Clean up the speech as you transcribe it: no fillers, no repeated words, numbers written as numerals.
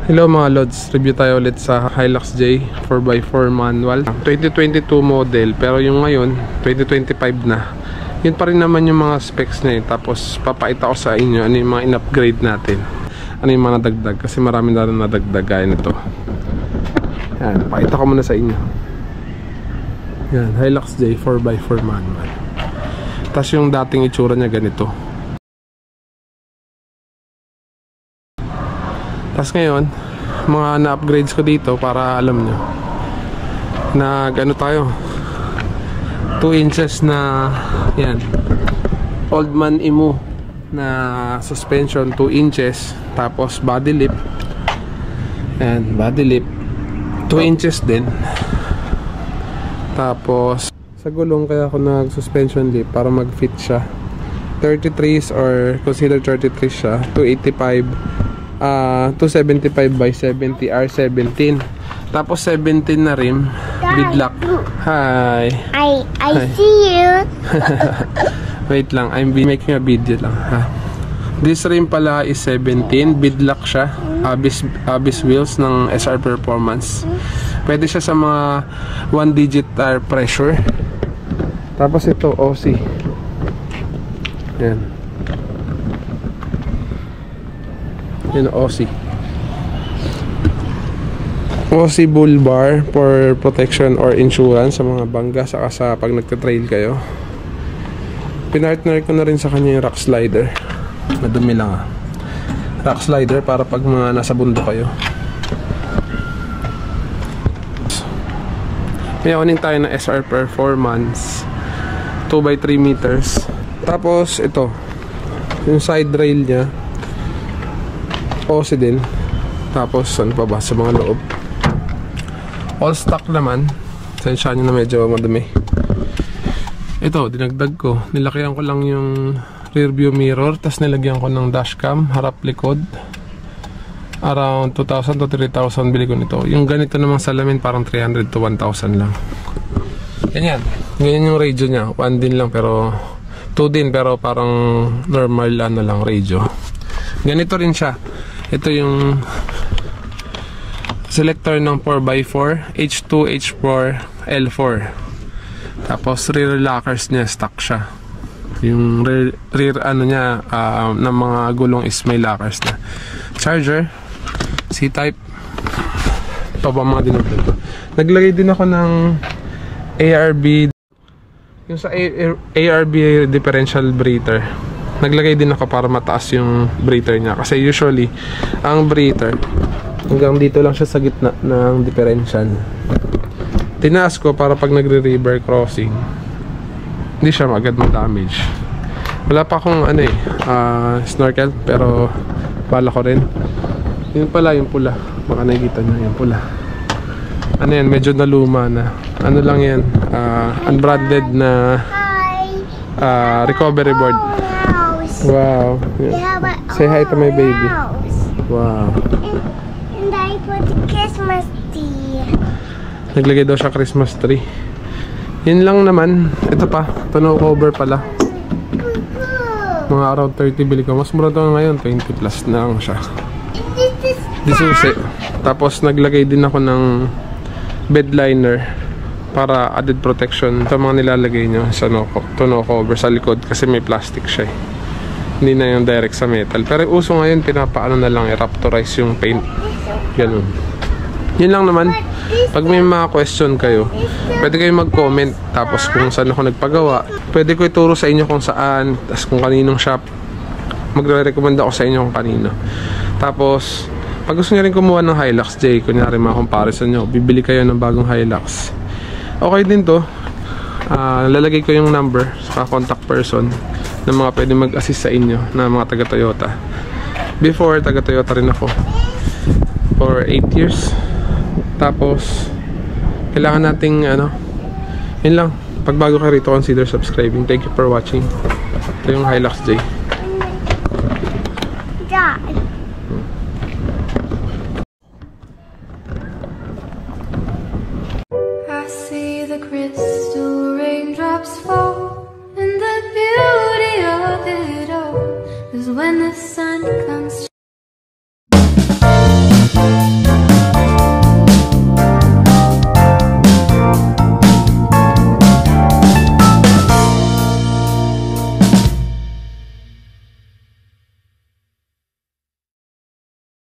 Hello mga Lods, review tayo ulit sa Hilux J 4x4 manual 2022 model, pero yung ngayon 2025 na. Yun pa rin naman yung mga specs na yun. Tapos papakita ko sa inyo ano yung mga in-upgrade natin, ano yung mga nadagdag, kasi marami na rin nadagdag gaya nito. Yan, pakita ko muna sa inyo. Yan, Hilux J 4x4 manual. Tapos yung dating itsura niya ganito. Tapos ngayon, mga na-upgrades ko dito para alam nyo, nag-ano tayo, 2 inches na, yan, Oldman Emu na suspension, 2 inches. Tapos body lip, yan, body lip 2 inches din. Tapos sa gulong kaya ako nag-suspension lip para mag-fit siya, 33s or consider 33 siya, 285 275 by 70 R17. Tapos 17 na rim, bidlock. Hi. I see you. Wait lang, I'm making a video lang ha. This rim pala is 17, bidlock siya, Abyss wheels ng SR Performance. Pwede siya sa mga 1 digit tire pressure. Tapos ito OC. Yan. Yun, OC bull bar for protection or insurance sa mga bangga, saka sa pag nagta-trail kayo. Pinartner ko na rin sa kanya yung rock slider, madumi lang rock slider para pag mga nasa bundok kayo. May owning tayo ng SR Performance 2x3 meters. Tapos ito yung side rail nya OC din. Tapos ano pa ba sa mga loob, all stock naman. Sensya nyo na medyo madumi. Ito dinagdag ko, nilakihan ko lang yung rear view mirror, tapos nilagyan ko ng dashcam harap likod. Around 2,000 to 3,000 bili ko nito. Yung ganito namang salamin parang 300 to 1,000 lang. Ganyan yung radio nya, 1 din lang, pero 2 din, pero parang normal ano lang radio. Ganito rin siya. Ito yung selector ng 4x4 H2, H4, L4. Tapos rear lockers niya stock siya. Yung rear ano niya ng mga gulong is may lockers na. Charger C-type. Ito ba mga dinagdag ko. Naglagay din ako ng ARB. Yung sa ARB differential breather, naglagay din ako para mataas yung breather niya. Kasi usually, ang breather, hanggang dito lang siya sa gitna ng differential. Tinaas ko para pag nagre-river crossing, hindi siya agad ma-damage. Wala pa akong snorkel, pero bala ko rin. Yun pala, yung pula. Baka nakikita nyo, yung pula. Ano yan, medyo naluma na. Ano lang yan, unbranded na recovery board. Wow. Yeah. Say hi to my baby. Wow. And I put the Christmas tree. Naglagay daw siya Christmas tree. Yun lang naman. Ito pa, tonneau cover pala. Mga around 30 bili ko. Mas mura to ngayon, 20 plus na lang siya. Disusi. Tapos naglagay din ako ng bed liner para added protection. Ito mga nilalagay nyo sa tonneau cover sa likod, kasi may plastic siya hindi na yung direct sa metal. Pero uso ngayon, pinapaano na lang, i-raptorize yung paint. Ganun. Yun lang naman. Pag may mga question kayo, pwede kayo mag-comment. Tapos kung saan ako nagpagawa, pwede ko ituro sa inyo kung saan, tapos kung kaninong shop. Magre-recommend ako sa inyo kung kanino. Tapos pag gusto nyo rin kumuha ng Hilux J, kunyari mga comparison nyo, bibili kayo ng bagong Hilux, okay din to. Lalagay ko yung number sa contact person ng mga pwede mag-assist sa inyo na mga taga Toyota. Before, taga Toyota rin ako for 8 years. Tapos kailangan nating yun lang. Pag bago ka rito, consider subscribing. Thank you for watching. Ito yung Hilux J. I see the crystal raindrops fall, and the beauty of it all is when the sun comes